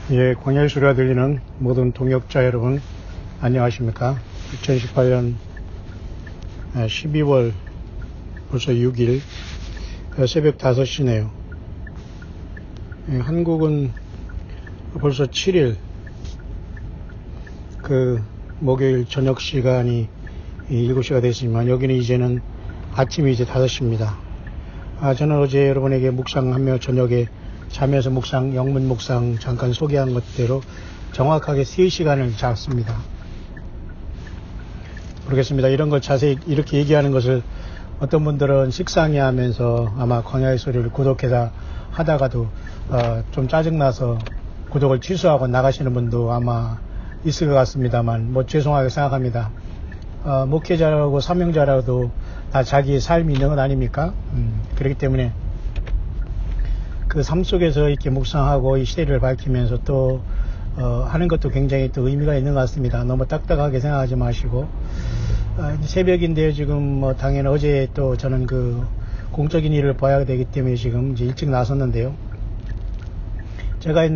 예, 광야의 소리가 들리는 모든 동역자 여러분, 안녕하십니까. 2018년 12월 벌써 6일 새벽 5시네요. 한국은 벌써 7일 목요일 저녁 시간이 7시가 됐지만 여기는 이제는 아침이 이제 5시입니다. 저는 어제 여러분에게 묵상하며 저녁에 자면서 영문 묵상 잠깐 소개한 것대로 정확하게 3시간을 잤습니다. 모르겠습니다. 이런 걸 자세히 이렇게 얘기하는 것을 어떤 분들은 식상해 하면서 아마 광야의 소리를 구독해서 하다가도 좀 짜증나서 구독을 취소하고 나가시는 분도 아마 있을 것 같습니다만 죄송하게 생각합니다. 목회자라고 사명자라도 다 자기의 삶이 있는 건 아닙니까? 그렇기 때문에 그 삶 속에서 이렇게 묵상하고 이 시대를 밝히면서 또 하는 것도 굉장히 또 의미가 있는 것 같습니다. 너무 딱딱하게 생각하지 마시고 새벽인데요. 지금 당연히 어제 또 저는 공적인 일을 봐야 되기 때문에 지금 이제 일찍 나섰는데요. 제가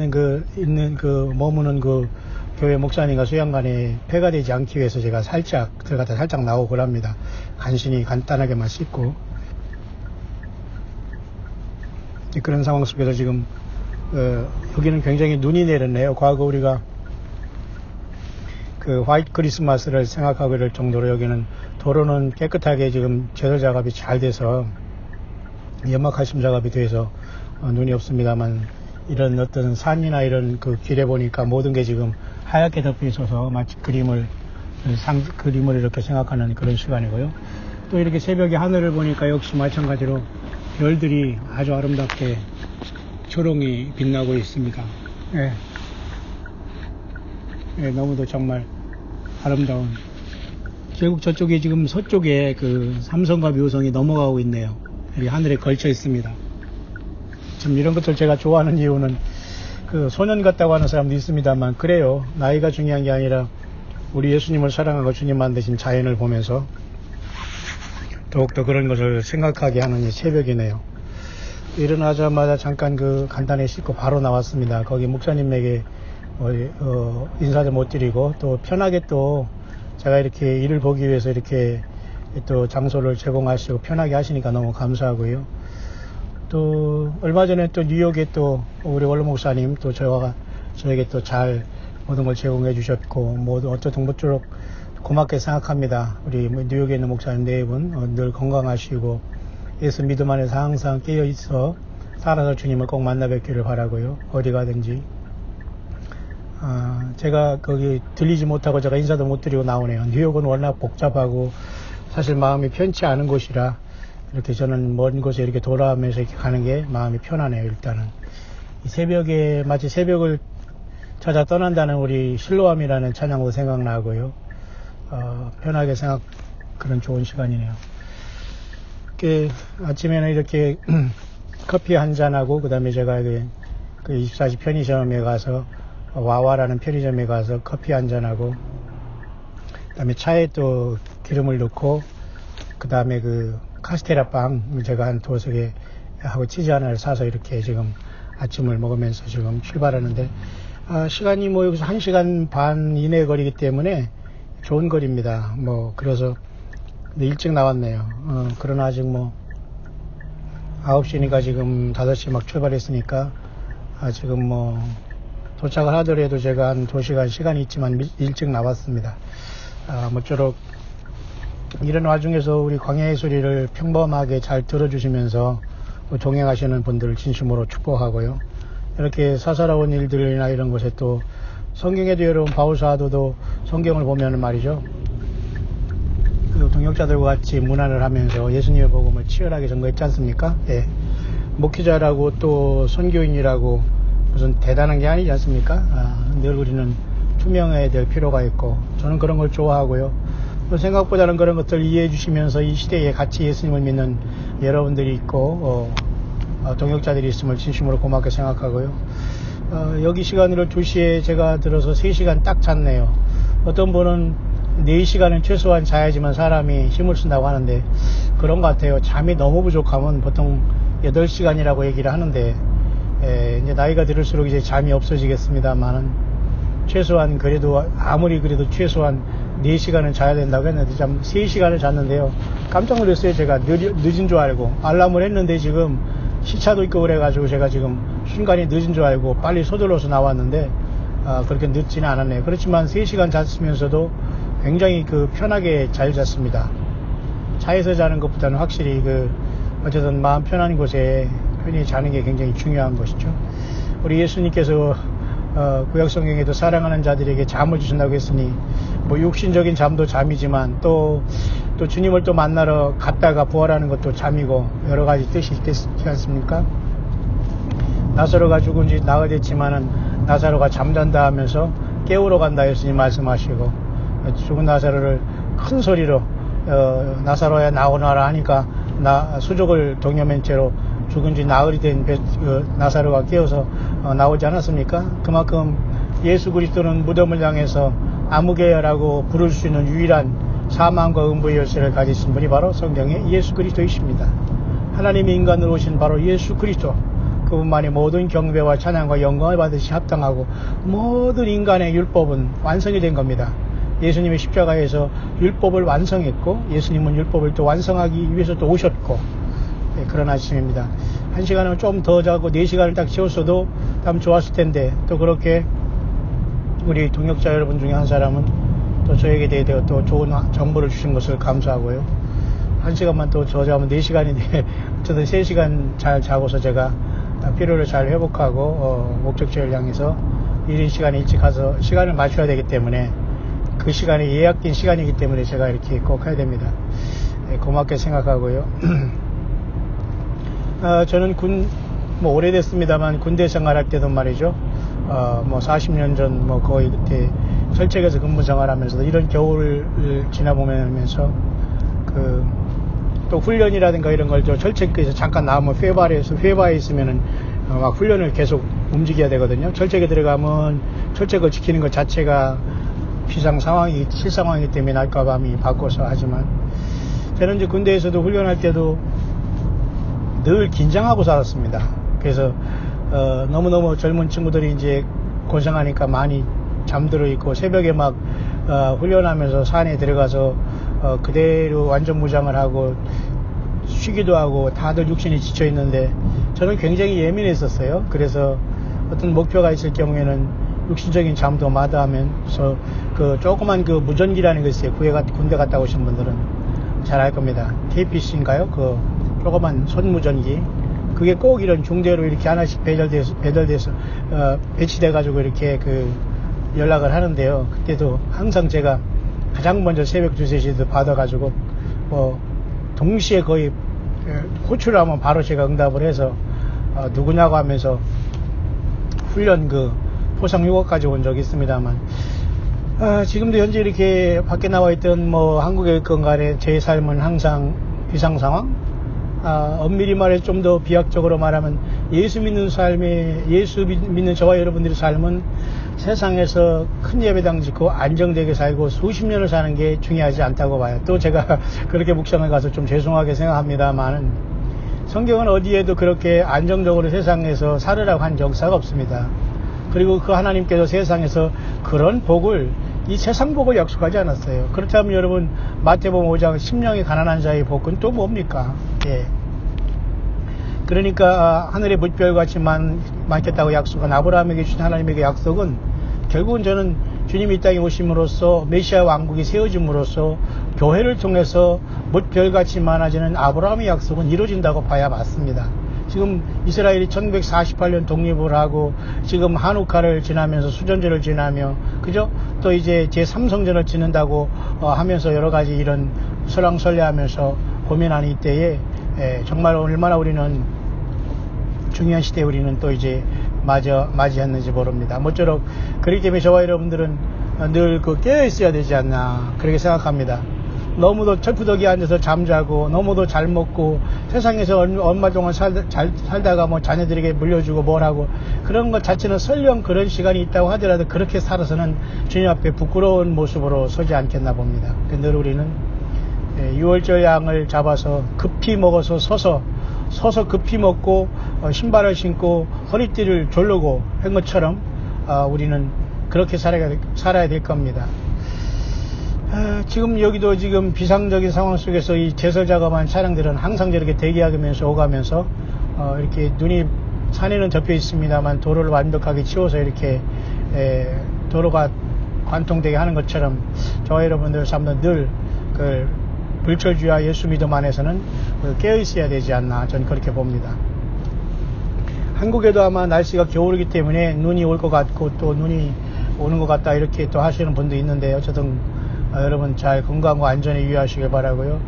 머무는 교회 목사님과 수양관에 폐가 되지 않기 위해서 제가 들어갔다 살짝 나오고 그럽니다. 간신히 간단하게만 씻고 그런 상황 속에서 지금 여기는 굉장히 눈이 내렸네요. 과거 우리가 화이트 크리스마스를 생각하고 이럴 정도로 여기는 도로는 깨끗하게 지금 제설 작업이 잘 돼서 연막칼슘 작업이 돼서 눈이 없습니다만 이런 어떤 산이나 이런 길에 보니까 모든 게 지금 하얗게 덮여 있어서 마치 그림을 이렇게 생각하는 그런 시간이고요. 또 이렇게 새벽에 하늘을 보니까 역시 마찬가지로 별들이 아주 아름답게 초롱이 빛나고 있습니다. 예. 예, 너무도 정말 아름다운. 결국 저쪽에 지금 서쪽에 삼성과 묘성이 넘어가고 있네요. 여기 하늘에 걸쳐 있습니다. 참 이런 것들 제가 좋아하는 이유는 소년 같다고 하는 사람도 있습니다만 그래요. 나이가 중요한 게 아니라 우리 예수님을 사랑하고 주님 만드신 자연을 보면서 더욱더 그런 것을 생각하게 하는 이 새벽이네요. 일어나자마자 잠깐 간단히 씻고 바로 나왔습니다. 거기 목사님에게 인사도 못 드리고 또 편하게 또 제가 이렇게 일을 보기 위해서 이렇게 또 장소를 제공하시고 편하게 하시니까 너무 감사하고요. 또 얼마 전에 또 뉴욕에 또 우리 원로 목사님 또 저에게 또 잘 모든 걸 제공해 주셨고 어쩌든 모쪼록 고맙게 생각합니다. 우리 뉴욕에 있는 목사님 4분 늘 건강하시고 예수 믿음 안에서 항상 깨어 있어 살아서 주님을 꼭 만나 뵙기를 바라고요. 어디 가든지 제가 거기 들리지 못하고 제가 인사도 못 드리고 나오네요. 뉴욕은 워낙 복잡하고 사실 마음이 편치 않은 곳이라 이렇게 저는 먼 곳에 이렇게 돌아오면서 이렇게 가는 게 마음이 편하네요. 일단은 이 새벽에 마치 새벽을 찾아 떠난다는 우리 실로암이라는 찬양도 생각나고요. 편하게 그런 좋은 시간이네요. 아침에는 이렇게 커피 한 잔하고 그 다음에 제가 24시 편의점에 가서 와와라는 편의점에 가서 커피 한 잔하고 그 다음에 차에 또 기름을 넣고 그 다음에 카스테라 빵 제가 한 2개 하고 치즈 하나를 사서 이렇게 지금 아침을 먹으면서 지금 출발하는데 시간이 여기서 1시간 반 이내 거리기 때문에 좋은 거리입니다. 그래서 일찍 나왔네요. 그러나 아직 9시니까 지금 5시 막 출발했으니까 지금 도착을 하더라도 제가 한 2시간 시간이 있지만 일찍 나왔습니다. 모쪼록 이런 와중에서 우리 광야의 소리를 평범하게 잘 들어주시면서 동행하시는 분들을 진심으로 축복하고요. 이렇게 사사로운 일들이나 이런 것에 또 성경에도 여러분 바울 사도도 성경을 보면 말이죠. 동역자들과 같이 문안을 하면서 예수님의 복음을 치열하게 전거했지 않습니까? 예. 목회자라고 또 선교인이라고 무슨 대단한 게 아니지 않습니까? 늘 우리는 투명해야 될 필요가 있고 저는 그런 걸 좋아하고요. 생각보다는 그런 것들 이해해 주시면서 이 시대에 같이 예수님을 믿는 여러분들이 있고 동역자들이 있음을 진심으로 고맙게 생각하고요. 여기 시간으로 2시에 제가 들어서 3시간 딱 잤네요. 어떤 분은 4시간은 최소한 자야지만 사람이 힘을 쓴다고 하는데 그런 것 같아요. 잠이 너무 부족하면 보통 8시간이라고 얘기를 하는데 이제 나이가 들을수록 이제 잠이 없어지겠습니다만은 최소한 그래도 아무리 그래도 최소한 4시간은 자야 된다고 했는데 참 3시간을 잤는데요. 깜짝 놀랐어요. 제가 늦은 줄 알고 알람을 했는데 지금 시차도 있고 그래가지고 제가 지금 순간이 늦은 줄 알고 빨리 서둘러서 나왔는데 그렇게 늦지는 않았네요. 그렇지만 3시간 잤으면서도 굉장히 편하게 잘 잤습니다. 차에서 자는 것보다는 확실히 어쨌든 마음 편한 곳에 편히 자는 게 굉장히 중요한 것이죠. 우리 예수님께서 구약성경에도 사랑하는 자들에게 잠을 주신다고 했으니 뭐 육신적인 잠도 잠이지만 또 주님을 또 만나러 갔다가 부활하는 것도 잠이고 여러 가지 뜻이 있지 않습니까? 나사로가 죽은 지 나흘 됐지만은 나사로가 잠잔다 하면서 깨우러 간다 예수님 말씀하시고 죽은 나사로를 큰 소리로 나사로야 나오너라 하니까 수족을 동여맨 채로 죽은 지 나흘이 된 나사로가 깨어서 나오지 않았습니까? 그만큼 예수 그리스도는 무덤을 향해서 아무개라고 부를 수 있는 유일한 사망과 음부의 열쇠를 가지신 분이 바로 성경의 예수 그리스도이십니다. 하나님이 인간으로 오신 바로 예수 그리스도, 그분만이 모든 경배와 찬양과 영광을 받으시 합당하고 모든 인간의 율법은 완성이 된 겁니다. 예수님이 십자가에서 율법을 완성했고 예수님은 율법을 또 완성하기 위해서 또 오셨고, 그런 아침입니다. 1시간은 좀 더 자고 4시간을 딱 채웠어도 참 좋았을 텐데, 또 그렇게 우리 동역자 여러분 중에 한 사람은 또 저에게 대해 또 좋은 정보를 주신 것을 감사하고요. 1시간만 또 더 자면 4시간인데 어쨌든 3시간 잘 자고서 제가 피로를 잘 회복하고 목적지를 향해서 이른 시간에 일찍 가서 시간을 맞춰야 되기 때문에, 그 시간이 예약된 시간이기 때문에 제가 이렇게 꼭 해야 됩니다. 고맙게 생각하고요. 저는 오래됐습니다만 군대 생활할 때도 말이죠. 40년 전 거의 그때 철책에서 근무 생활하면서도 이런 겨울을 지나보면서 또 훈련이라든가 이런 걸 철책에서 잠깐 나오면 회바에 있으면은 막 훈련을 계속 움직여야 되거든요. 철책에 들어가면 철책을 지키는 것 자체가 실상황이기 때문에 낮과 밤이 바꿔서 하지만, 저는 이제 군대에서도 훈련할 때도 늘 긴장하고 살았습니다. 그래서 너무너무 젊은 친구들이 이제 고생하니까 많이 잠들어 있고 새벽에 막 훈련하면서 산에 들어가서 그대로 완전 무장을 하고 쉬기도 하고 다들 육신이 지쳐 있는데 저는 굉장히 예민했었어요. 그래서 어떤 목표가 있을 경우에는 육신적인 잠도 마다하면서 조그만 무전기라는 게 있어요. 군대 갔다 오신 분들은 잘 알 겁니다. KPC인가요? 조그만 손무전기. 그게 꼭 이런 중대로 이렇게 하나씩 배치돼가지고 이렇게 연락을 하는데요. 그때도 항상 제가 가장 먼저 새벽 2, 3시에도 받아가지고 동시에 거의 호출을 하면 바로 제가 응답을 해서 누구냐고 하면서 훈련 포상 휴가까지 온 적이 있습니다만, 지금도 현재 이렇게 밖에 나와 있던 한국에 있건 간에 제 삶은 항상 비상 상황. 엄밀히 말해 좀 더 비약적으로 말하면 예수 믿는 저와 여러분들의 삶은 세상에서 큰 예배당 짓고 안정되게 살고 수십 년을 사는 게 중요하지 않다고 봐요. 또 제가 그렇게 묵상을 가서 좀 죄송하게 생각합니다만, 성경은 어디에도 그렇게 안정적으로 세상에서 살으라고 한 역사가 없습니다. 그리고 그 하나님께서 세상에서 그런 복을, 이 세상 복을 약속하지 않았어요. 그렇다면 여러분, 마태복음 5장 심령이 가난한 자의 복은 또 뭡니까? 그러니까 하늘의 물결같이 많겠다고 약속한 아브라함에게 주신 하나님에게 약속은 결국은 저는 주님이 이 땅에 오심으로써 메시아 왕국이 세워짐으로써 교회를 통해서 물결같이 많아지는 아브라함의 약속은 이루어진다고 봐야 맞습니다. 지금 이스라엘이 1948년 독립을 하고 지금 한우카를 지나면서 수전제를 지나며 그죠? 또 이제 제3성전을 짓는다고 하면서 여러 가지 이런 설왕설래하면서 고민하는 이때에 정말 얼마나 우리는 중요한 시대에 우리는 또 이제 맞이했는지 모릅니다. 모쪼록 그렇기 때문에 저와 여러분들은 늘 깨어 있어야 되지 않나 그렇게 생각합니다. 너무도 철푸덕이 앉아서 잠자고 너무도 잘 먹고 세상에서 얼마 동안 살다가 자녀들에게 물려주고 뭘 하고 그런 것 자체는 설령 그런 시간이 있다고 하더라도 그렇게 살아서는 주님 앞에 부끄러운 모습으로 서지 않겠나 봅니다. 늘 우리는 6월절 양을 잡아서 급히 먹어서 서서 서서 급히 먹고 신발을 신고 허리띠를 조르고 한 것처럼 우리는 그렇게 살아야 될 겁니다. 지금 여기도 지금 비상적인 상황 속에서 이 제설 작업한 차량들은 항상 저렇게 대기하면서 오가면서 이렇게 눈이 산에는 접혀 있습니다만 도로를 완벽하게 치워서 이렇게 도로가 관통되게 하는 것처럼 저와 여러분들 삶도 늘 그 불철주야 예수 믿음 안에서는 깨어 있어야 되지 않나 저는 그렇게 봅니다. 한국에도 아마 날씨가 겨울이기 때문에 눈이 올 것 같고 또 눈이 오는 것 같다 이렇게 또 하시는 분도 있는데 어쨌든 여러분 잘 건강과 안전에 유의하시길 바라고요.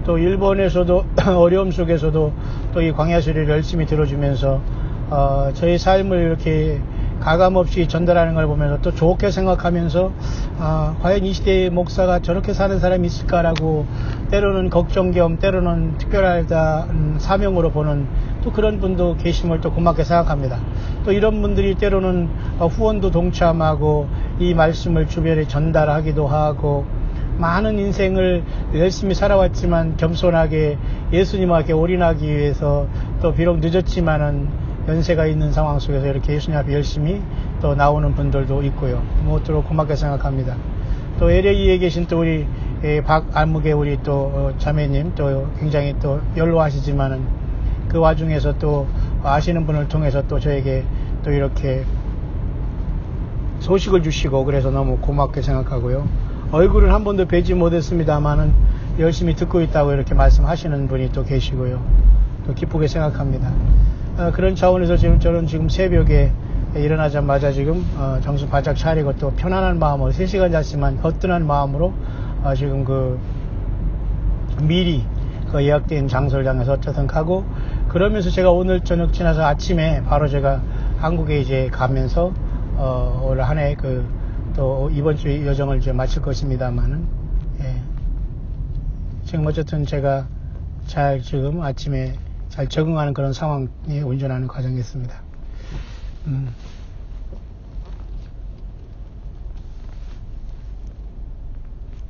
또 일본에서도 어려움 속에서도 또 이 광야 소리를 열심히 들어주면서 저희 삶을 이렇게 가감없이 전달하는 걸 보면서 또 좋게 생각하면서 과연 이 시대의 목사가 저렇게 사는 사람이 있을까라고 때로는 걱정 겸 때로는 특별하다 사명으로 보는 또 그런 분도 계심을 또 고맙게 생각합니다. 또 이런 분들이 때로는 후원도 동참하고 이 말씀을 주변에 전달하기도 하고 많은 인생을 열심히 살아왔지만 겸손하게 예수님께 올인하기 위해서 또 비록 늦었지만은 연세가 있는 상황 속에서 이렇게 예수님 앞에 열심히 또 나오는 분들도 있고요. 무엇으로 고맙게 생각합니다. 또 LA에 계신 또 우리 박알묵의 우리 또 자매님 또 굉장히 또 연로하시지만은 그 와중에서 또 아시는 분을 통해서 또 저에게 또 이렇게 소식을 주시고 그래서 너무 고맙게 생각하고요. 얼굴은 한 번도 뵈지 못했습니다만은 열심히 듣고 있다고 이렇게 말씀하시는 분이 또 계시고요. 또 기쁘게 생각합니다. 그런 차원에서 저는 지금 새벽에 일어나자마자 지금 정신 바짝 차리고 또 편안한 마음으로 3시간 잤지만 허튼한 마음으로 지금 미리 예약된 장소를 향해서 어쨌든 가고 그러면서 제가 오늘 저녁 지나서 아침에 바로 제가 한국에 이제 가면서 올 한 해 또 이번 주 여정을 이제 마칠 것입니다만은 지금 어쨌든 제가 잘 지금 아침에 잘 적응하는 그런 상황에 운전하는 과정이었습니다.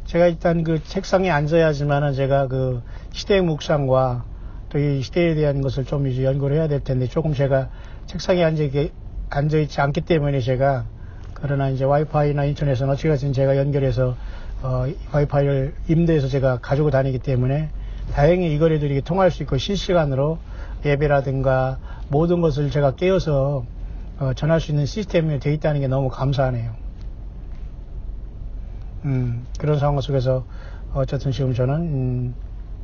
제가 일단 그 책상에 앉아야지만은 제가 그 시대의 묵상과 또 이 시대에 대한 것을 좀 이제 연구를 해야 될 텐데 조금 제가 책상에 앉아있지 않기 때문에 제가 그러나 이제 와이파이나 인터넷은 어찌됐든 제가 연결해서 와이파이를 임대해서 제가 가지고 다니기 때문에 다행히 이거라도 이렇게 통할 수 있고 실시간으로 예배라든가 모든 것을 제가 깨어서 전할 수 있는 시스템이 되어 있다는 게 너무 감사하네요. 그런 상황 속에서 어쨌든 지금 저는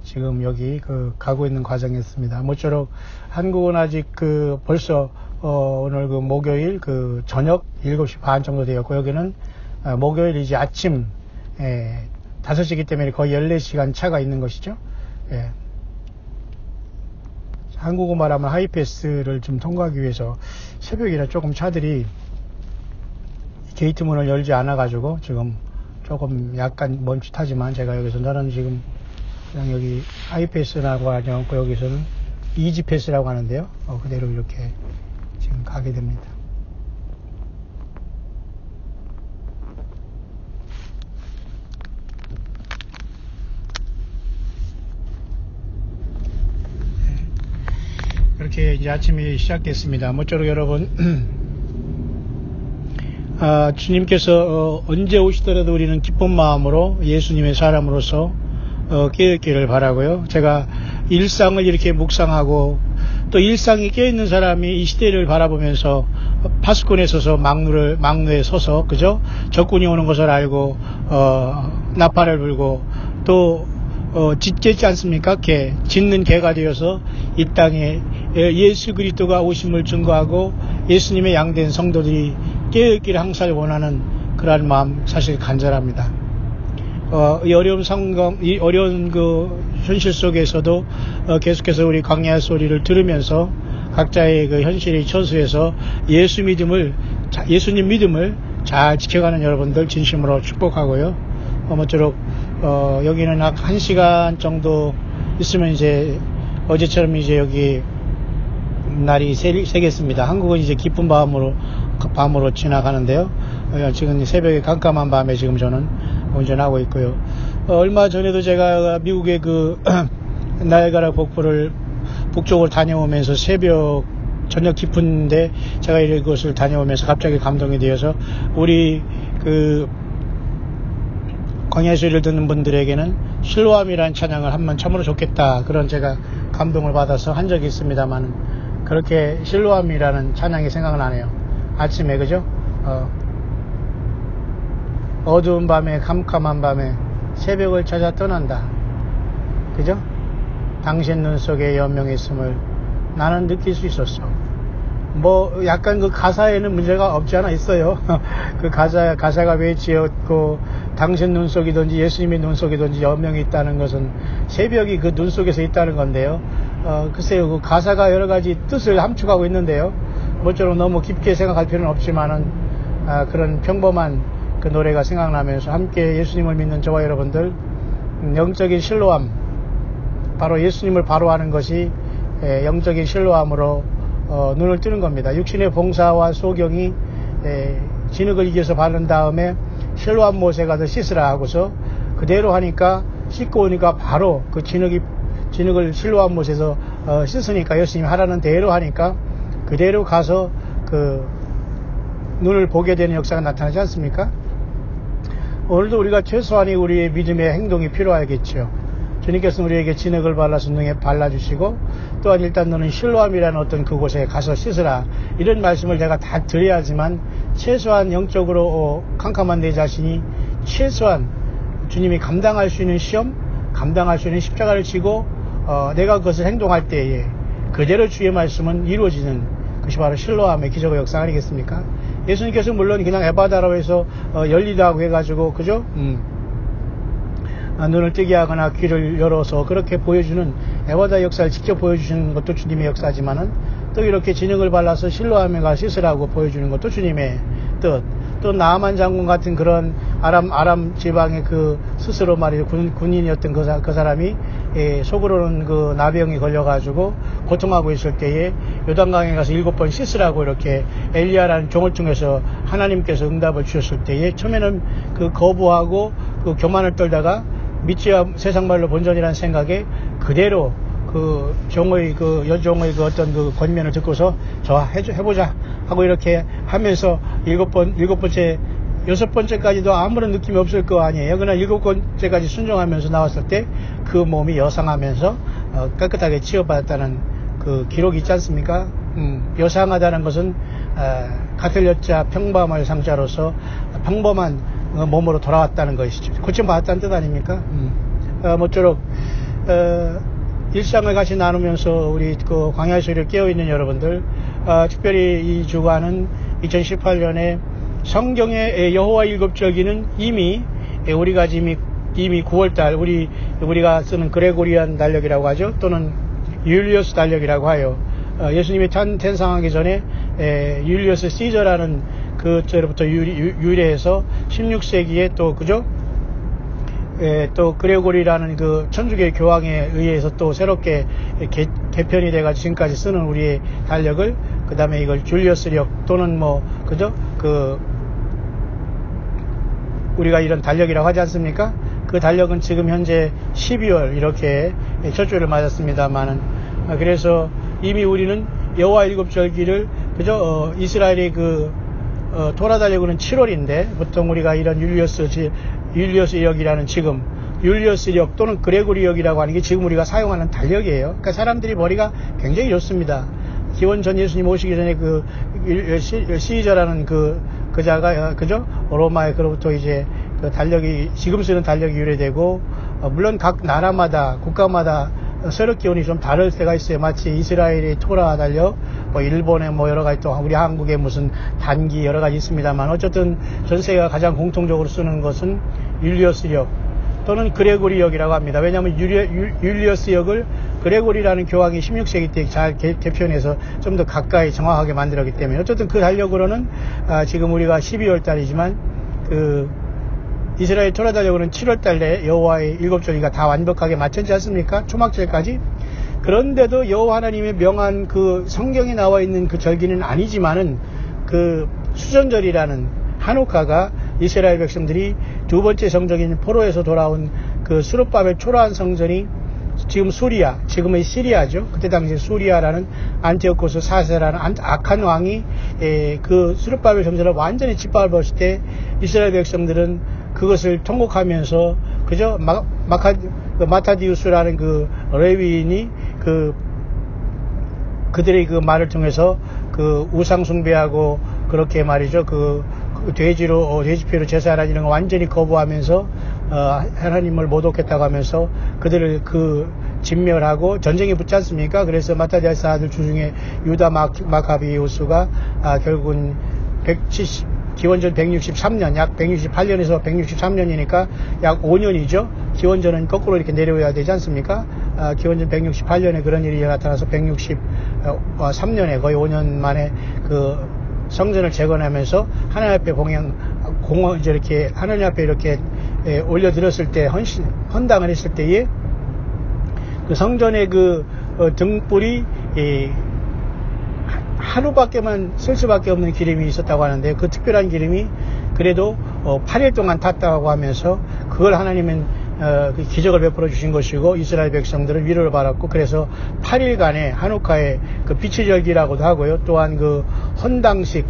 지금 여기 가고 있는 과정이었습니다. 모쪼록 한국은 아직 벌써 오늘 목요일 저녁 7시 반 정도 되었고 여기는 목요일 이제 아침 5시이기 때문에 거의 14시간 차가 있는 것이죠. 예. 한국어 말하면 하이패스를 좀 통과하기 위해서 새벽이라 조금 차들이 게이트 문을 열지 않아 가지고 지금 조금 약간 멈칫하지만 제가 여기서 저는 지금 그냥 여기 하이패스라고 하지 않고 여기서는 이지패스라고 하는데요. 그대로 이렇게 지금 가게 됩니다. 그렇게 이제 아침이 시작됐습니다. 모쪼록 여러분 주님께서 언제 오시더라도 우리는 기쁜 마음으로 예수님의 사람으로서 깨어있기를 바라고요. 제가 일상을 이렇게 묵상하고 또 일상이 깨어있는 사람이 이 시대를 바라보면서 파수꾼에 서서 막루에 서서 그죠? 적군이 오는 것을 알고 나팔을 불고 또 짓겠지 않습니까? 짓는 개가 되어서 이 땅에 예수 그리스도가 오심을 증거하고 예수님의 양된 성도들이 깨어있기를 항상 원하는 그러한 마음 사실 간절합니다. 이 어려운 현실 속에서도 계속해서 우리 광야 소리를 들으면서 각자의 현실의 처소에서 예수님 믿음을 잘 지켜가는 여러분들 진심으로 축복하고요. 모쪼록 여기는 약 1시간 정도 있으면 이제 어제처럼 이제 여기 날이 새겠습니다. 한국은 이제 기쁜 밤으로 지나가는데요. 지금 새벽에 깜깜한 밤에 지금 저는 운전하고 있고요. 얼마 전에도 제가 미국의 나이아가라 폭포를 북쪽으로 다녀오면서 새벽 저녁 깊은데 제가 이곳을 다녀오면서 갑자기 감동이 되어서 우리 그 광야의 소리를 듣는 분들에게는 실로암이라는 찬양을 한번 참으로 좋겠다, 그런 제가 감동을 받아서 한 적이 있습니다만, 그렇게 실로암이라는 찬양이 생각나네요. 아침에, 그죠? 어두운 밤에, 캄캄한 밤에 새벽을 찾아 떠난다, 그죠? 당신 눈 속에 연명이 있음을 나는 느낄 수 있었어. 뭐 약간 그 가사에는 문제가 없지 않아 있어요. 그 가사가 왜 지었고 당신 눈 속이든지 예수님의 눈 속이든지 연명이 있다는 것은 새벽이 그 눈 속에서 있다는 건데요. 글쎄요, 그 가사가 여러 가지 뜻을 함축하고 있는데요. 모쪼록 너무 깊게 생각할 필요는 없지만은 그런 평범한 그 노래가 생각나면서 함께 예수님을 믿는 저와 여러분들, 영적인 실로암, 바로 예수님을 바로 하는 것이 영적인 실로암으로 눈을 뜨는 겁니다. 육신의 봉사와 소경이 진흙을 이겨서 바른 다음에 실로암 못에 가서 씻으라 하고서 그대로 하니까, 씻고 오니까 바로 그 진흙을 실로암 못에서 씻으니까, 예수님이 하라는 대로 하니까 그대로 가서 그 눈을 보게 되는 역사가 나타나지 않습니까? 오늘도 우리가 최소한의 우리의 믿음의 행동이 필요하겠죠. 주님께서는 우리에게 진흙을 발라서 눈에 발라주시고, 또한 일단 너는 실로암이라는 어떤 그곳에 가서 씻으라, 이런 말씀을 제가 다 드려야지만 최소한 영적으로 캄캄한 내 자신이 최소한 주님이 감당할 수 있는 시험, 감당할 수 있는 십자가를 지고 내가 그것을 행동할 때에 그대로 주의 말씀은 이루어지는 것이 바로 실로암의 기적의 역사 아니겠습니까? 예수님께서 물론 그냥 에바다라고 해서 열리다고 해가지고, 그죠? 눈을 뜨게 하거나 귀를 열어서 그렇게 보여주는 에바다 역사를 직접 보여주시는 것도 주님의 역사지만은, 또 이렇게 진흙을 발라서 실로암에 가 씻으라고 보여주는 것도 주님의 뜻. 또 나아만 장군 같은 그런 아람 지방의 그 스스로 말이죠, 군인이었던 그 사람이 속으로는 그 나병이 걸려가지고 고통하고 있을 때에 요단강에 가서 7번 씻으라고 이렇게 엘리야라는 종을 통해서 하나님께서 응답을 주셨을 때에 처음에는 그 거부하고 그 교만을 떨다가 믿지와 세상 말로 본전이라는 생각에 그대로 그 종의 그 여종의 그 어떤 그 권면을 듣고서 해보자 하고 이렇게 하면서 7번째 6번째까지도 아무런 느낌이 없을 거 아니에요. 그러나 7번째까지 순종하면서 나왔을 때 그 몸이 여상하면서 깨끗하게 치유받았다는 그 기록이 있지 않습니까? 여상하다는 것은 같을 여자 평범할 상자로서 평범한 몸으로 돌아왔다는 것이죠. 고침받았다는 뜻 아닙니까? 모쪼록 일상을 같이 나누면서 우리 그 광야의 소리를 깨어있는 여러분들, 특별히 이 주간은 2018년에 성경의 여호와 일곱절기는 이미 우리가 이미 9월달 우리가 쓰는 그레고리안 달력이라고 하죠. 또는 율리어스 달력이라고 하여, 예수님이 탄생하기 전에 율리어스 시저라는 그때로부터 유래해서 16세기에 또, 그죠? 또 그레고리라는 그 천주교 교황에 의해서 또 새롭게 개편이 돼가지고 지금까지 쓰는 우리의 달력을, 그 다음에 이걸 줄리어스력 또는 뭐, 그죠? 우리가 이런 달력이라고 하지 않습니까? 그 달력은 지금 현재 12월 이렇게 첫 주를 맞았습니다만은, 그래서 이미 우리는 여호와 일곱절기를, 그죠? 이스라엘의 토라 달력은 7월인데 보통 우리가 이런 율리어스력이라는 지금 율리어스력 또는 그레고리력이라고 하는 게 지금 우리가 사용하는 달력이에요. 그러니까 사람들이 머리가 굉장히 좋습니다. 기원 전 예수님 오시기 전에 그 시저라는 그자가, 그죠? 로마에 그로부터 이제 그 달력이, 지금 쓰는 달력이 유래되고, 물론 각 나라마다, 국가마다 세력 기원이 좀 다를 때가 있어요. 마치 이스라엘의 토라 달력, 뭐 일본의 뭐 여러 가지, 또 우리 한국의 무슨 단기 여러 가지 있습니다만, 어쨌든 전 세계가 가장 공통적으로 쓰는 것은 율리어스력 또는 그레고리역이라고 합니다. 왜냐하면 율리어스역을 그레고리라는 교황이 16세기 때 잘 개편해서 좀 더 가까이 정확하게 만들었기 때문에, 어쨌든 그 달력으로는 지금 우리가 12월 달이지만 이스라엘 토라 달력으로는 7월 달에 여호와의 일곱절기가 다 완벽하게 마쳤지 않습니까? 초막절까지. 그런데도 여호와 하나님의 명한 그 성경에 나와 있는 그 절기는 아니지만은 그 수전절이라는 하누카가 이스라엘 백성들이 두 번째 성전인 포로에서 돌아온 그 수르밥의 초라한 성전이 지금 수리아, 지금의 시리아죠. 그때 당시 수리아라는 안티오코스 4세라는 악한 왕이 그 수르바벨 성전을 완전히 짓밟았을 때 이스라엘 백성들은 그것을 통곡하면서 그저 마타디우스라는 그 레위인이 그들의 그 말을 통해서 그 우상 숭배하고 그렇게 말이죠. 그 돼지피로 제사하라 이런 거 완전히 거부하면서 하나님을 모독했다고 하면서 그들을 진멸하고 전쟁에 붙지 않습니까? 그래서 마타디아스 아들 중에 유다 마카비우스가 결국은 기원전 163년, 약 168년에서 163년이니까 약 5년이죠. 기원전은 거꾸로 이렇게 내려와야 되지 않습니까? 기원전 168년에 그런 일이 나타나서 163년에 거의 5년 만에 그 성전을 재건하면서 하나님 앞에 이제 이렇게 하나님 앞에 이렇게 올려드렸을 때 헌당을 했을 때에 그 성전의 등불이 하루밖에만 쓸 수밖에 없는 기름이 있었다고 하는데 그 특별한 기름이 그래도 8일 동안 탔다고 하면서 그걸 하나님은 그 기적을 베풀어 주신 것이고 이스라엘 백성들은 위로를 받았고 그래서 8일간의 한우카의 그 빛의 절기라고도 하고요. 또한 그 헌당식,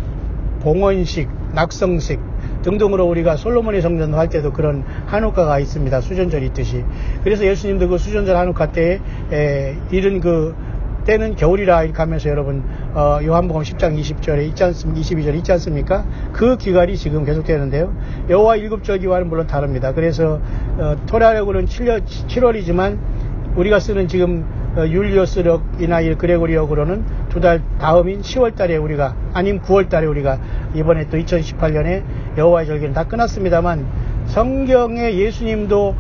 봉헌식, 낙성식 등등으로 우리가 솔로몬의 성전도 할 때도 그런 한우카가 있습니다. 수전절이 있듯이. 그래서 예수님도 그 수전절 한우카 때에 이른 그 때는 겨울이라 이렇게 하면서 여러분 요한복음 10장 20절에 22절에 있지 않습니까? 그 기간이 지금 계속되는데요. 여호와 일곱절기와는 물론 다릅니다. 그래서 토라력으로는 7월이지만 우리가 쓰는 지금 율리오스력이나 그레고리역으로는 두 달 다음인 10월달에 우리가 아니면 9월달에 우리가 이번에 또 2018년에 여호와의 절기는 다 끝났습니다만 성경에 예수님도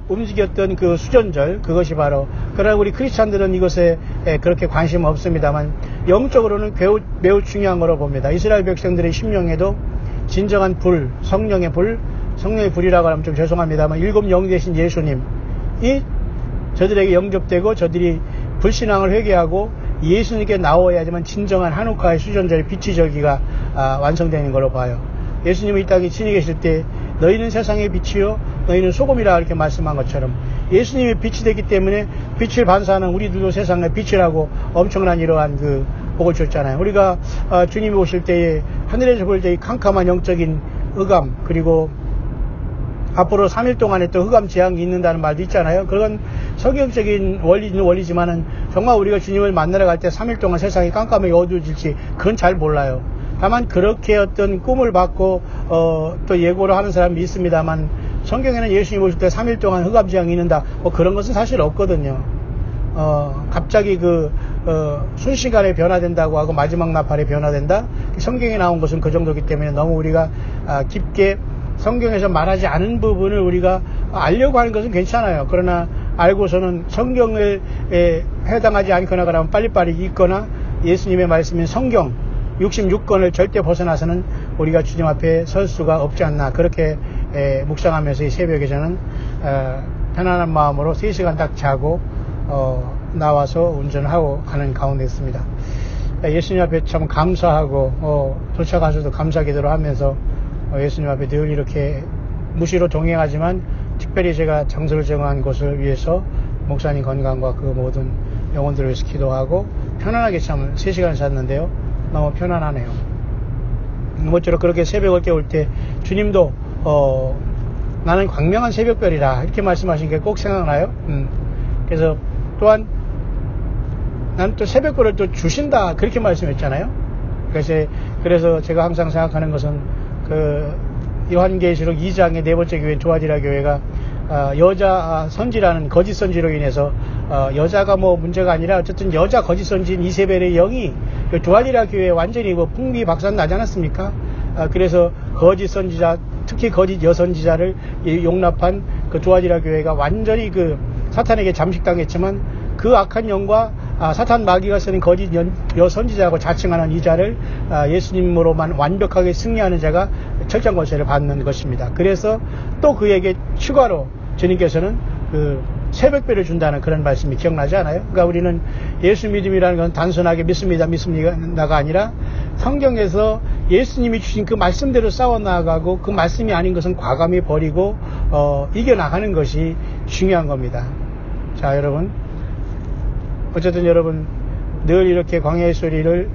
움직였던 그 수전절 그것이 바로 그러나 우리 크리스찬들은 이것에 그렇게 관심 없습니다만 영적으로는 매우 중요한 거로 봅니다. 이스라엘 백성들의 심령에도 진정한 성령의 불이라고 하면 좀 죄송합니다만 일곱 영 되신 예수님이 저들에게 영접되고 저들이 불신앙을 회개하고 예수님께 나와야지만 진정한 한우카의 수전절의 빛의 절기가 완성되는 걸로 봐요. 예수님이 이 땅에 친히 계실 때 너희는 세상의 빛이요 너희는 소금이라 이렇게 말씀한 것처럼 예수님이 빛이 되기 때문에 빛을 반사하는 우리들도 세상의 빛이라고 엄청난 이러한 그 복을 줬잖아요. 우리가 주님이 오실 때에 하늘에서 볼 때 캄캄한 영적인 흑암 그리고 앞으로 3일 동안에 또 흑암 재앙이 있는다는 말도 있잖아요. 그건 성경적인 원리지만은 정말 우리가 주님을 만나러 갈 때 3일 동안 세상이 깜깜하게 어두워질지 그건 잘 몰라요. 다만 그렇게 어떤 꿈을 받고 또 예고를 하는 사람이 있습니다만 성경에는 예수님 오실 때 3일 동안 흑암 재앙이 있는다 뭐 그런 것은 사실 없거든요. 갑자기 순식간에 변화된다고 하고 마지막 나팔에 변화된다. 성경에 나온 것은 그 정도이기 때문에 너무 우리가 깊게 성경에서 말하지 않은 부분을 우리가 알려고 하는 것은 괜찮아요. 그러나 알고서는 성경에 해당하지 않거나 그러면 빨리빨리 읽거나 예수님의 말씀인 성경 66권을 절대 벗어나서는 우리가 주님 앞에 설 수가 없지 않나 그렇게 묵상하면서 이 새벽에 저는 편안한 마음으로 3시간 딱 자고 나와서 운전하고 가는 가운데 있습니다. 예수님 앞에 참 감사하고 도착하셔도 감사 기도를 하면서 예수님 앞에 늘 이렇게 무시로 동행하지만 특별히 제가 장소를 정한 곳을 위해서 목사님 건강과 그 모든 영혼들을 위해서 기도하고 편안하게 참 3시간 잤는데요. 너무 편안하네요. 모쪼록 그렇게 새벽을 깨울 때 주님도 나는 광명한 새벽별이라 이렇게 말씀하신 게 꼭 생각나요. 그래서 또한 나는 또 새벽별을 또 주신다 그렇게 말씀했잖아요. 그래서 제가 항상 생각하는 것은 요한계시록 2장의 4번째 교회 두아디라 교회가 여자 선지라는 거짓 선지로 인해서 여자가 뭐 문제가 아니라 어쨌든 여자 거짓 선지인 이세벨의 영이 두아디라 교회에 완전히 풍비박산 나지 않았습니까? 그래서 거짓 선지자 특히 거짓 여선지자를 용납한 그 두아디라 교회가 완전히 사탄에게 잠식당했지만 그 악한 영과 사탄 마귀가 쓰는 거짓 여선지자하고 자칭하는 이 자를 예수님으로만 완벽하게 승리하는 자가 철장 권세를 받는 것입니다. 그래서 또 그에게 추가로 주님께서는 새벽별을 준다는 그런 말씀이 기억나지 않아요? 그러니까 우리는 예수 믿음이라는 건 단순하게 믿습니다가 아니라 성경에서 예수님이 주신 그 말씀대로 싸워나가고 그 말씀이 아닌 것은 과감히 버리고 이겨나가는 것이 중요한 겁니다. 자, 여러분, 어쨌든 여러분 늘 이렇게 광야의 소리를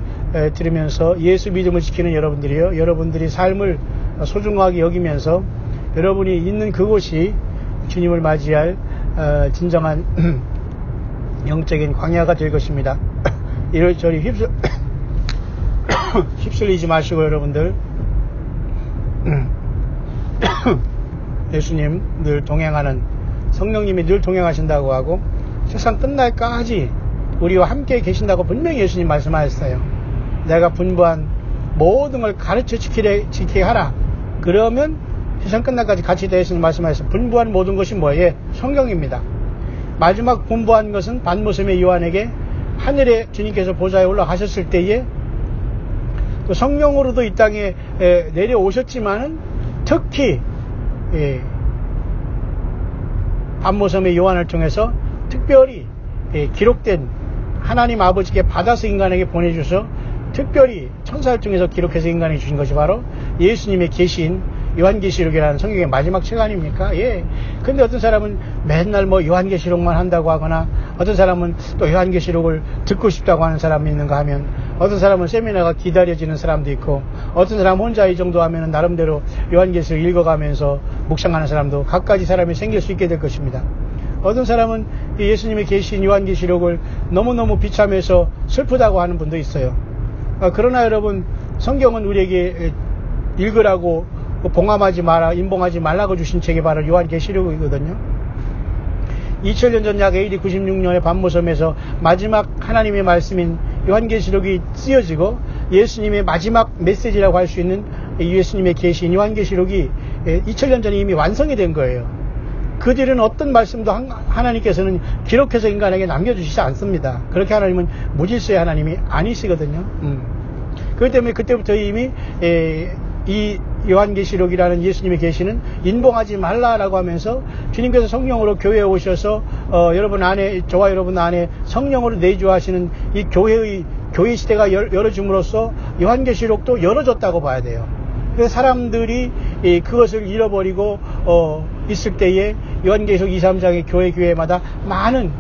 들으면서 예수 믿음을 지키는 여러분들이요, 여러분들이 삶을 소중하게 여기면서 여러분이 있는 그곳이 주님을 맞이할 진정한 영적인 광야가 될 것입니다. 이럴저리 휩쓸리지 마시고 여러분들 예수님 늘 동행하는, 성령님이 늘 동행하신다고 하고 세상 끝날까지 우리와 함께 계신다고 분명히 예수님 말씀하셨어요. 내가 분부한 모든 걸 가르쳐 지키게 하라. 그러면 세상 끝날까지 같이 되시는 말씀하셨어요. 분부한 모든 것이 뭐예요? 성경입니다. 마지막 분부한 것은 반모섬의 요한에게 하늘에 주님께서 보좌에 올라가셨을 때에 또 성령으로도 이 땅에 내려오셨지만은 특히 반모섬의 요한을 통해서 특별히 기록된, 하나님 아버지께 받아서 인간에게 보내주셔서 특별히 천사를 통해서 기록해서 인간에게 주신 것이 바로 예수님의 계시인 요한계시록이라는 성경의 마지막 책 아닙니까? 예. 근데 어떤 사람은 맨날 뭐 요한계시록만 한다고 하거나, 어떤 사람은 또 요한계시록을 듣고 싶다고 하는 사람이 있는가 하면, 어떤 사람은 세미나가 기다려지는 사람도 있고, 어떤 사람은 혼자 이 정도 하면 나름대로 요한계시록 읽어가면서 묵상하는 사람도 갖가지 사람이 생길 수 있게 될 것입니다. 어떤 사람은 예수님의 계신 요한계시록을 너무너무 비참해서 슬프다고 하는 분도 있어요. 그러나 여러분, 성경은 우리에게 읽으라고 봉함하지 마라, 임봉하지 말라고 주신 책이 바로 요한계시록이거든요. 2000년 전 약 AD 96년에 반모섬에서 마지막 하나님의 말씀인 요한계시록이 쓰여지고 예수님의 마지막 메시지라고 할 수 있는 예수님의 계신 요한계시록이 2000년 전에 이미 완성이 된 거예요. 그 뒤는 어떤 말씀도 하나님께서는 기록해서 인간에게 남겨주시지 않습니다. 그렇게 하나님은 무질서의 하나님이 아니시거든요. 그렇기 때문에 그때부터 이미 이 요한계시록이라는 예수님의 계시는 인봉하지 말라라고 하면서 주님께서 성령으로 교회에 오셔서 여러분 안에, 저와 여러분 안에 성령으로 내주하시는 이 교회 시대가 열어줌으로써 요한계시록도 열어졌다고 봐야 돼요. 그래서 사람들이 그것을 잃어버리고 있을 때에 요한계시록 2, 3장의 교회마다 많은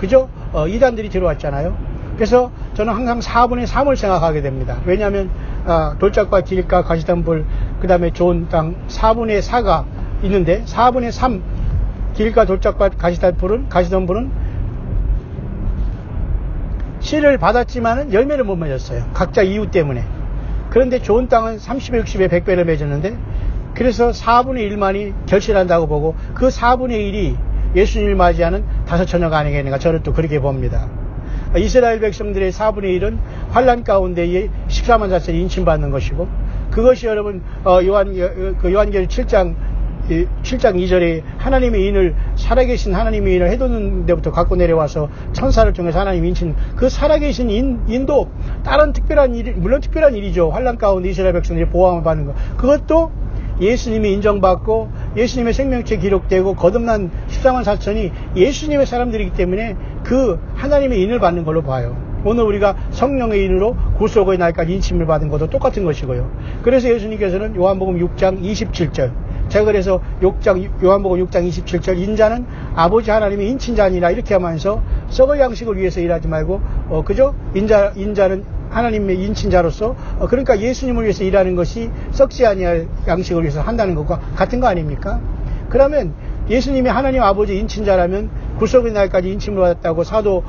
이단들이 들어왔잖아요. 그래서 저는 항상 4분의 3을 생각하게 됩니다. 왜냐하면 돌짝과 길가 가시덤불, 그 다음에 좋은 땅 4분의 4가 있는데 4분의 3 길가 돌짝과 가시덤불은 씨를 받았지만은 열매를 못 맺었어요. 각자 이유 때문에. 그런데 좋은 땅은 30에 60에 100배를 맺었는데, 그래서 4분의 1만이 결실한다고 보고 그 4분의 1이 예수님을 맞이하는 다섯 처녀가 아니겠는가, 저는 또 그렇게 봅니다. 이스라엘 백성들의 4분의 1은 환란 가운데에 14만 4천이 인침받는 것이고, 그것이 여러분 요한계시록 7장 2절에 하나님의 인을, 살아계신 하나님의 인을 해돋는 데부터 갖고 내려와서 천사를 통해서 하나님이 인친 그 살아계신 인도 다른 특별한 일, 물론 특별한 일이죠. 환란 가운데 이스라엘 백성들이 보호함을 받는 것, 그것도 예수님이 인정받고 예수님의 생명체 기록되고 거듭난 14만 4천이 예수님의 사람들이기 때문에 그 하나님의 인을 받는 걸로 봐요. 오늘 우리가 성령의 인으로 구속의 날까지 인침을 받은 것도 똑같은 것이고요. 그래서 예수님께서는 요한복음 6장 27절, 제가 그래서 요한복음 6장 27절, 인자는 아버지 하나님의 인친자니라 이렇게 하면서 썩을 양식을 위해서 일하지 말고 인자는 하나님의 인친자로서, 그러니까 예수님을 위해서 일하는 것이 썩지 아니할 양식을 위해서 한다는 것과 같은 거 아닙니까? 그러면 예수님이 하나님 아버지 인친자라면 구속의 날까지 인침을 받았다고 사도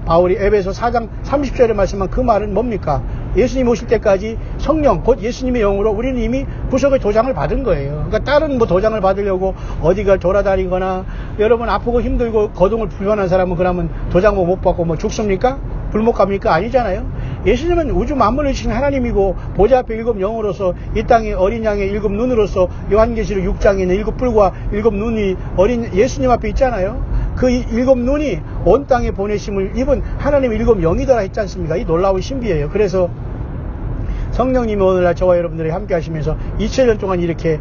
바울이 에베소 4장 30절에 말씀한 그 말은 뭡니까? 예수님 오실 때까지 성령, 곧 예수님의 영으로 우리는 이미 구속의 도장을 받은 거예요. 그러니까 다른 도장을 받으려고 어디가 돌아다니거나, 여러분 아프고 힘들고 거동을 불편한 사람은 그러면 도장 못 받고 죽습니까? 불못 갑니까? 아니잖아요. 예수님은 우주 만물을 지신 하나님이고 보좌 앞에 7 영으로서 이 땅에 어린 양의 7 눈으로서 요한계시록 6장에 있는 7 뿔과 7 눈이 어린 예수님 앞에 있잖아요. 그 7 눈이 온 땅에 보내심을 입은 하나님의 7 영이더라 했지 않습니까? 이 놀라운 신비예요. 그래서 성령님이 오늘날 저와 여러분들이 함께 하시면서 2000년 동안 이렇게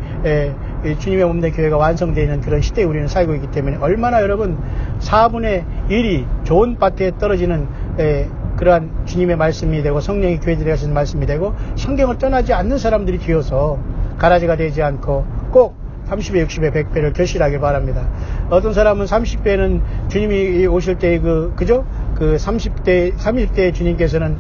주님의 몸된 교회가 완성되어 있는 그런 시대에 우리는 살고 있기 때문에, 얼마나 여러분 4분의 1이 좋은 밭에 떨어지는 그러한 주님의 말씀이 되고 성령이 교회들이 하시는 말씀이 되고 성경을 떠나지 않는 사람들이 되어서 가라지가 되지 않고 꼭 30에 60에 100배를 결실하길 바랍니다. 어떤 사람은 30배는 주님이 오실 때 그죠? 그 30대 주님께서는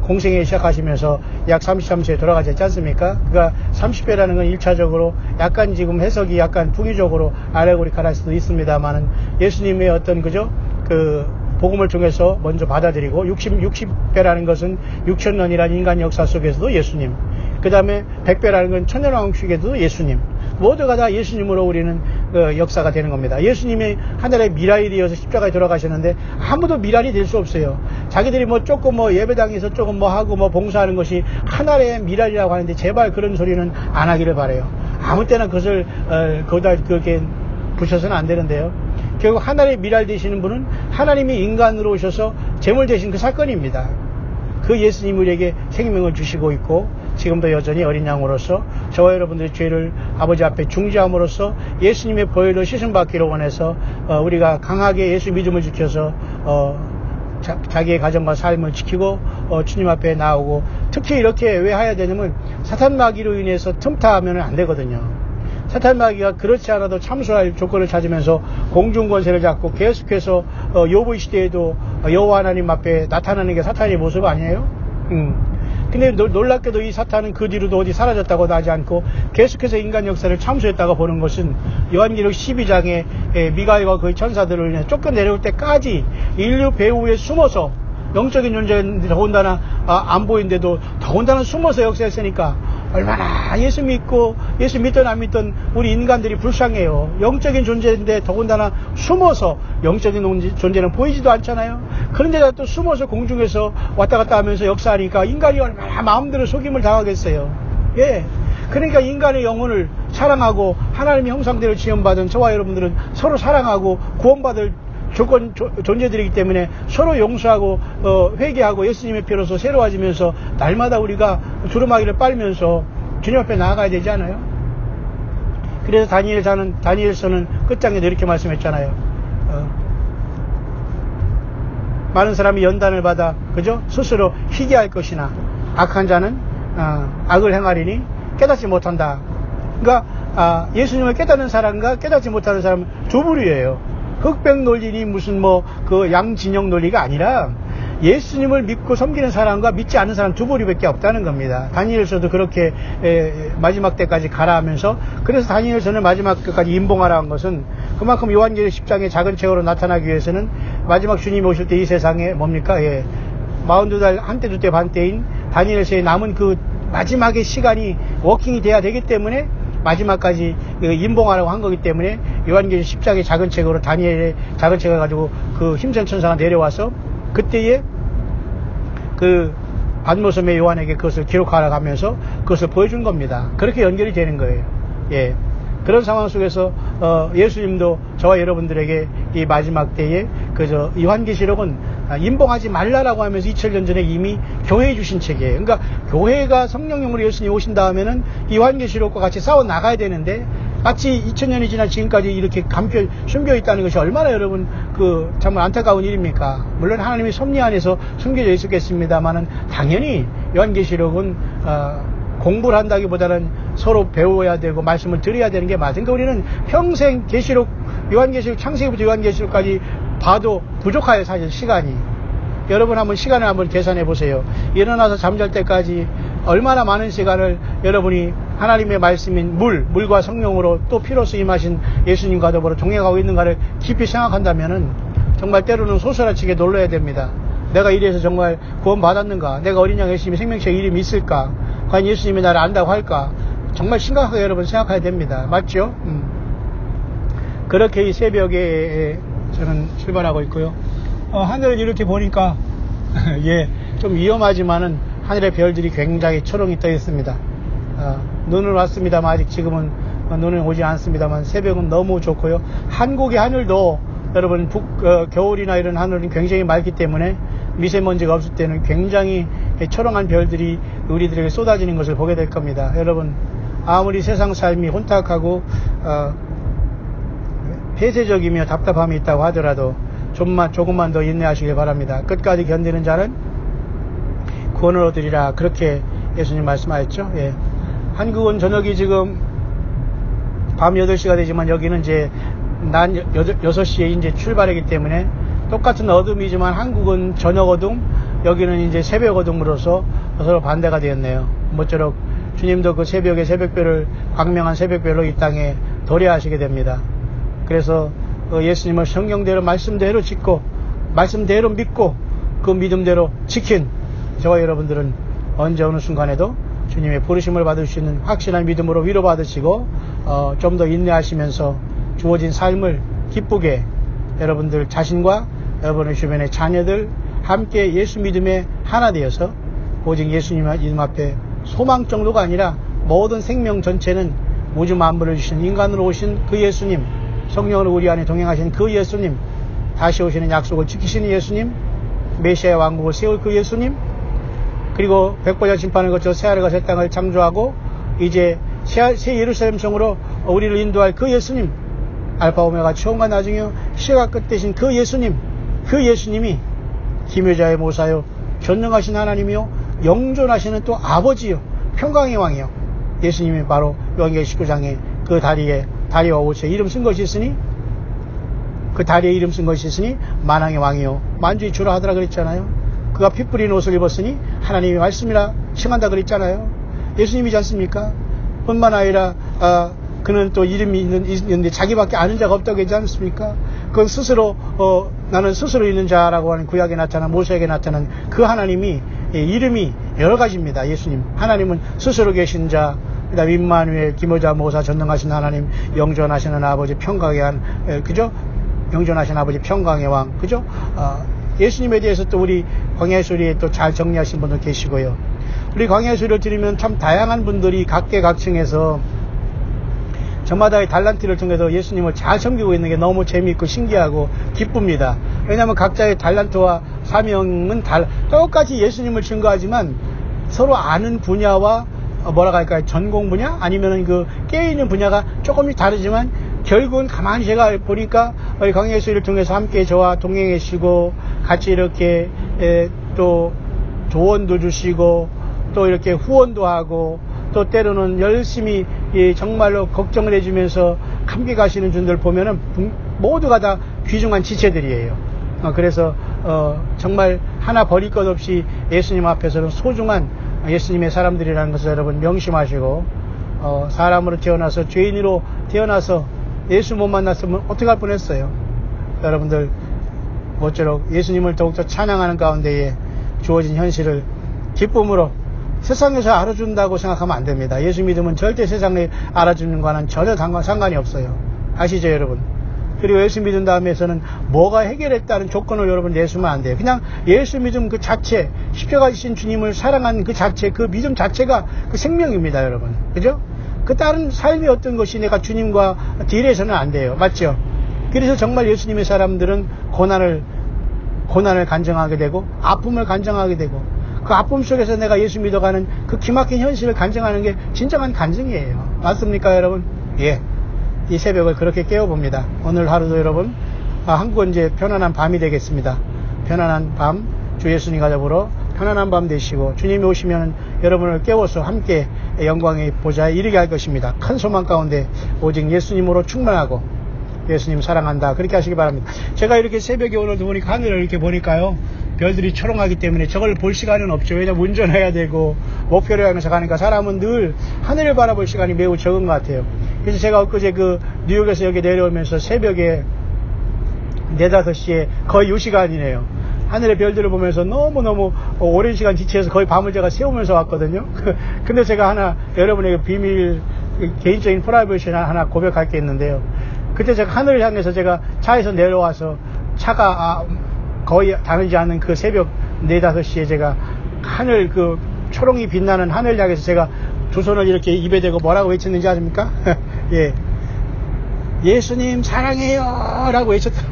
공생에 시작하시면서 약 33세에 돌아가셨지 않습니까? 그러니까 30배라는 건 1차적으로 약간 지금 해석이 약간 통일적으로 알레고리칼 할 수도 있습니다만은 예수님의 어떤 그죠? 그 복음을 통해서 먼저 받아들이고 60배라는 것은 6,000년이라는 인간 역사 속에서도 예수님, 그 다음에 100배라는 건 천년왕국에도 예수님, 모두가 다 예수님으로 우리는 역사가 되는 겁니다. 예수님이 하늘의 미랄이 되어서 십자가에 돌아가셨는데 아무도 미랄이 될 수 없어요. 자기들이 뭐 조금 뭐 예배당에서 조금 뭐 하고 뭐 봉사하는 것이 하늘의 미랄이라고 하는데 제발 그런 소리는 안 하기를 바라요. 아무 때나 그것을 거기다 그렇게 부셔서는 안 되는데요. 결국 하늘의 미랄 되시는 분은 하나님이 인간으로 오셔서 제물 되신 그 사건입니다. 그 예수님이 우리에게 생명을 주시고 있고 지금도 여전히 어린 양으로서 저와 여러분들의 죄를 아버지 앞에 중지함으로써 예수님의 보혈로 씻음받기를 원해서 우리가 강하게 예수 믿음을 지켜서 자기의 가정과 삶을 지키고 주님 앞에 나오고, 특히 이렇게 왜 해야 되냐면 사탄 마귀로 인해서 틈타하면 안 되거든요. 사탄 마귀가 그렇지 않아도 참수할 조건을 찾으면서 공중 권세를 잡고 계속해서 욥의 시대에도 여호와 하나님 앞에 나타나는 게 사탄의 모습 아니에요? 근데 놀랍게도 이 사탄은 그 뒤로도 어디 사라졌다고 하지 않고 계속해서 인간 역사를 참수했다고 보는 것은 요한계시록 12장에 미가엘과 그의 천사들을 인해 쫓겨내려올 때까지 인류 배후에 숨어서 영적인 존재는 더군다나 안 보이는데도 더군다나 숨어서 역사했으니까 얼마나 예수 믿고 예수 믿든 안 믿든 우리 인간들이 불쌍해요. 영적인 존재인데 더군다나 숨어서, 영적인 존재는 보이지도 않잖아요. 그런데다 또 숨어서 공중에서 왔다 갔다 하면서 역사하니까 인간이 얼마나 마음대로 속임을 당하겠어요. 예. 그러니까 인간의 영혼을 사랑하고 하나님의 형상대로 지음받은 저와 여러분들은 서로 사랑하고 구원받을 존재들이기 때문에 서로 용서하고 회개하고 예수님의 피로서 새로워지면서 날마다 우리가 두루마기를 빨면서 주님 앞에 나아가야 되지 않아요? 그래서 다니엘서는 끝장에도 이렇게 말씀했잖아요. 많은 사람이 연단을 받아 그죠? 스스로 희귀할 것이나 악한 자는 악을 행하리니 깨닫지 못한다. 그러니까 예수님을 깨닫는 사람과 깨닫지 못하는 사람은 두 부류예요. 흑백 논리니 무슨 그 양진영 논리가 아니라 예수님을 믿고 섬기는 사람과 믿지 않는 사람 두 부류밖에 없다는 겁니다. 다니엘서도 그렇게 마지막 때까지 가라 하면서, 그래서 다니엘서는 마지막 때까지 임봉하라 한 것은 그만큼 요한계시록 10장의 작은 책으로 나타나기 위해서는 마지막 주님이 오실 때 이 세상에 뭡니까? 42달 한때 두때 반때인 다니엘서에 남은 그 마지막의 시간이 워킹이 돼야 되기 때문에 마지막까지 임봉하라고 한 거기 때문에 요한계시록 10장의 작은 책으로 다니엘의 작은 책을 가지고 그 힘센 천사가 내려와서 그때에 그 반모섬의 요한에게 그것을 기록하라고 하면서 그것을 보여준 겁니다. 그렇게 연결이 되는 거예요. 예. 그런 상황 속에서 예수님도 저와 여러분들에게 이 마지막 때에 요한계시록은 임봉하지 말라라고 하면서 2000년 전에 이미 교회에 주신 책이에요. 그러니까 교회가 성령님으로 예수님이 오신 다음에는 이 요한계시록과 같이 싸워 나가야 되는데 마치 2000년이 지난 지금까지 이렇게 숨겨 있다는 것이 얼마나 여러분 정말 안타까운 일입니까? 물론 하나님의 섭리 안에서 숨겨져 있었겠습니다만은 당연히 요한계시록은 공부를 한다기보다는 서로 배워야 되고 말씀을 드려야 되는 게 맞으니까 우리는 평생 계시록, 요한계시록 창세기부터 요한계시록까지 봐도 부족해요. 사실 시간이. 여러분 한번 시간을 한번 계산해 보세요. 일어나서 잠잘 때까지 얼마나 많은 시간을 여러분이 하나님의 말씀인 물과 성령으로 또 피로써 임하신 예수님과 더불어 동행하고 있는가를 깊이 생각한다면은 정말 때로는 소스라치게 놀라야 됩니다. 내가 이래서 정말 구원 받았는가? 내가 어린 양 예수님의 생명체 이름이 있을까? 과연 예수님이 나를 안다고 할까? 정말 심각하게 여러분 생각해야 됩니다. 맞죠? 그렇게 이 새벽에 저는 출발하고 있고요. 하늘을 이렇게 보니까 좀 위험하지만은 하늘의 별들이 굉장히 초롱이 떠 있습니다. 눈은 왔습니다만 아직 지금은 눈은 오지 않습니다만 새벽은 너무 좋고요. 한국의 하늘도 여러분 겨울이나 이런 하늘은 굉장히 맑기 때문에 미세먼지가 없을 때는 굉장히 초롱한 별들이 우리들에게 쏟아지는 것을 보게 될 겁니다. 여러분 아무리 세상 삶이 혼탁하고 폐쇄적이며 답답함이 있다고 하더라도 조금만 더 인내하시길 바랍니다. 끝까지 견디는 자는 구원을 얻으리라. 그렇게 예수님 말씀하셨죠. 한국은 저녁이 지금 밤 8시가 되지만 여기는 이제 난 6시에 이제 출발이기 때문에 똑같은 어둠이지만 한국은 저녁 어둠, 여기는 이제 새벽 어둠으로서 서로 반대가 되었네요. 모쪼록 주님도 그 새벽에 새벽별을, 광명한 새벽별로 이 땅에 도래하시게 됩니다. 그래서 예수님을 성경대로 말씀대로 짓고 말씀대로 믿고 그 믿음대로 지킨 저와 여러분들은 언제 어느 순간에도 주님의 부르심을 받을 수 있는 확실한 믿음으로 위로받으시고 좀 더 인내하시면서 주어진 삶을 기쁘게 여러분들 자신과 여러분의 주변의 자녀들 함께 예수 믿음에 하나 되어서 오직 예수님 이름 앞에 소망 정도가 아니라 모든 생명 전체는 우주 만물을 주신 인간으로 오신 그 예수님, 성령으로 우리 안에 동행하신 그 예수님, 다시 오시는 약속을 지키시는 예수님, 메시아의 왕국을 세울 그 예수님, 그리고 백보자 심판을 거쳐 새하늘과 새 땅을 창조하고 이제 새 예루살렘 성으로 우리를 인도할 그 예수님, 알파 오메가 처음과 나중이요 시가 끝 되신 그 예수님, 그 예수님이 기묘자의 모사요 전능하신 하나님이요 영존하시는 또 아버지요 평강의 왕이요 예수님이 바로 요한계시록 19장에 그 다리와 옷에 이름 쓴 것이 있으니, 그 다리에 이름 쓴 것이 있으니 만왕의 왕이요 만주의 주라 하더라 그랬잖아요. 그가 피 뿌린 옷을 입었으니 하나님의 말씀이라 칭한다 그랬잖아요. 예수님이지 않습니까? 뿐만 아니라 그는 또 이름이 있는데 자기밖에 아는 자가 없다고 했지 않습니까? 그건 스스로 나는 스스로 있는 자라고 하는 구약에 나타난 모세에게 나타난 그 하나님이 이름이 여러 가지입니다. 예수님 하나님은 스스로 계신 자, 그다음 임마누엘, 기묘자, 모사, 전능하신 하나님, 영존하시는 아버지, 평강의 그죠? 영존하신 아버지, 평강의 왕, 그죠? 예수님에 대해서 또 우리 광야의 소리에 또 잘 정리하신 분도 계시고요. 우리 광야의 소리를 들으면 참 다양한 분들이 각계각층에서 저마다의 달란트를 통해서 예수님을 잘 섬기고 있는 게 너무 재미있고 신기하고 기쁩니다. 왜냐하면 각자의 달란트와 사명은 똑같이 예수님을 증거하지만 서로 아는 분야와 뭐라고 할까요? 전공 분야? 아니면은 그 깨어있는 분야가 조금씩 다르지만 결국은 가만히 제가 보니까 우리 광야의 소리를 통해서 함께 저와 동행하시고 같이 이렇게 또 조언도 주시고 또 이렇게 후원도 하고 또 때로는 열심히 정말로 걱정을 해주면서 함께 가시는 분들 보면은 모두가 다 귀중한 지체들이에요. 그래서 정말 하나 버릴 것 없이 예수님 앞에서는 소중한 예수님의 사람들이라는 것을 여러분 명심하시고 사람으로 태어나서 죄인으로 태어나서 예수 못 만났으면 어떻게 할 뻔했어요. 여러분들 모쪼록 예수님을 더욱더 찬양하는 가운데에 주어진 현실을 기쁨으로 세상에서 알아준다고 생각하면 안 됩니다. 예수 믿으면 절대 세상에 알아주는 거와는 전혀 상관이 없어요. 아시죠 여러분? 그리고 예수 믿은 다음에서는 뭐가 해결했다는 조건을 여러분 내수면 안 돼요. 그냥 예수 믿음 그 자체, 십자가 지신 주님을 사랑하는 그 자체, 그 믿음 자체가 그 생명입니다 여러분. 그죠? 그 다른 삶이 어떤 것이 내가 주님과 딜해서는 안 돼요. 맞죠? 그래서 정말 예수님의 사람들은 고난을 간증하게 되고 아픔을 간증하게 되고 그 아픔 속에서 내가 예수 믿어가는 그 기막힌 현실을 간증하는 게 진정한 간증이에요. 맞습니까 여러분? 예. 이 새벽을 그렇게 깨워봅니다. 오늘 하루도 여러분 한국은 이제 편안한 밤이 되겠습니다. 편안한 밤, 주 예수님과 더불어 편안한 밤 되시고 주님이 오시면 여러분을 깨워서 함께 영광의 보좌에 이르게 할 것입니다. 큰 소망 가운데 오직 예수님으로 충만하고 예수님 사랑한다 그렇게 하시기 바랍니다. 제가 이렇게 새벽에 오늘도 보니까 하늘을 이렇게 보니까요 별들이 초롱하기 때문에 저걸 볼 시간은 없죠. 왜냐면 운전해야 되고 목표를 향해서 가니까 사람은 늘 하늘을 바라볼 시간이 매우 적은 것 같아요. 그래서 제가 엊그제 그 뉴욕에서 여기 내려오면서 새벽에 4, 5시에 거의 2시간이네요. 하늘의 별들을 보면서 너무너무 오랜 시간 지체해서 거의 밤을 제가 새우면서 왔거든요. 근데 제가 하나 여러분에게 비밀 개인적인 프라이버시 하나 고백할 게 있는데요. 그때 제가 하늘을 향해서 제가 차에서 내려와서 차가 거의 다르지 않은 그 새벽 4, 5시에 제가 하늘 그 초롱이 빛나는 하늘 향해서 제가 두 손을 이렇게 입에 대고 뭐라고 외쳤는지 아십니까? 예. 예수님 사랑해요 라고 외쳤다.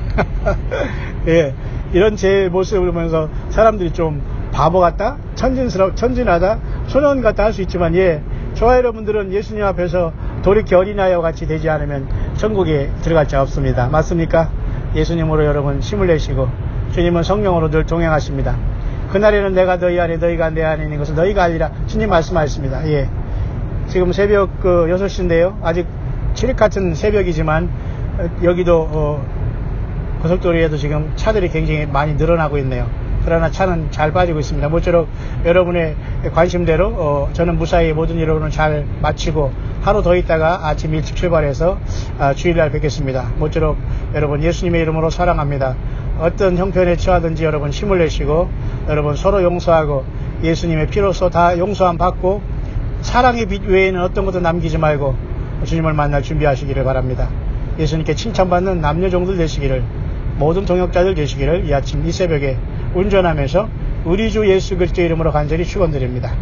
예. 이런 제 모습을 보면서 사람들이 좀 바보 같다? 천진하다? 소년 같다 할 수 있지만 예. 저와 여러분들은 예수님 앞에서 돌이켜 어린아이와 같이 되지 않으면 천국에 들어갈 자 없습니다. 맞습니까? 예수님으로 여러분 힘을 내시고 주님은 성령으로 늘 동행하십니다. 그날에는 내가 너희 안에 너희가 내 안에 있는 것을 너희가 알리라 주님 말씀하셨습니다. 예. 지금 새벽 6시인데요. 아직 칠흑 같은 새벽이지만 여기도 고속도로에도 지금 차들이 굉장히 많이 늘어나고 있네요. 그러나 차는 잘 빠지고 있습니다. 모쪼록 여러분의 관심대로 저는 무사히 모든 일 오늘 잘 마치고 하루 더 있다가 아침 일찍 출발해서 주일날 뵙겠습니다. 모쪼록 여러분 예수님의 이름으로 사랑합니다. 어떤 형편에 처하든지 여러분 힘을 내시고 여러분 서로 용서하고 예수님의 피로써 다 용서함 받고 사랑의 빛 외에는 어떤 것도 남기지 말고 주님을 만날 준비하시기를 바랍니다. 예수님께 칭찬받는 남녀 종들 되시기를, 모든 동역자들 되시기를 이 아침 이 새벽에 운전하면서 우리 주 예수 그리스도 이름으로 간절히 축원드립니다.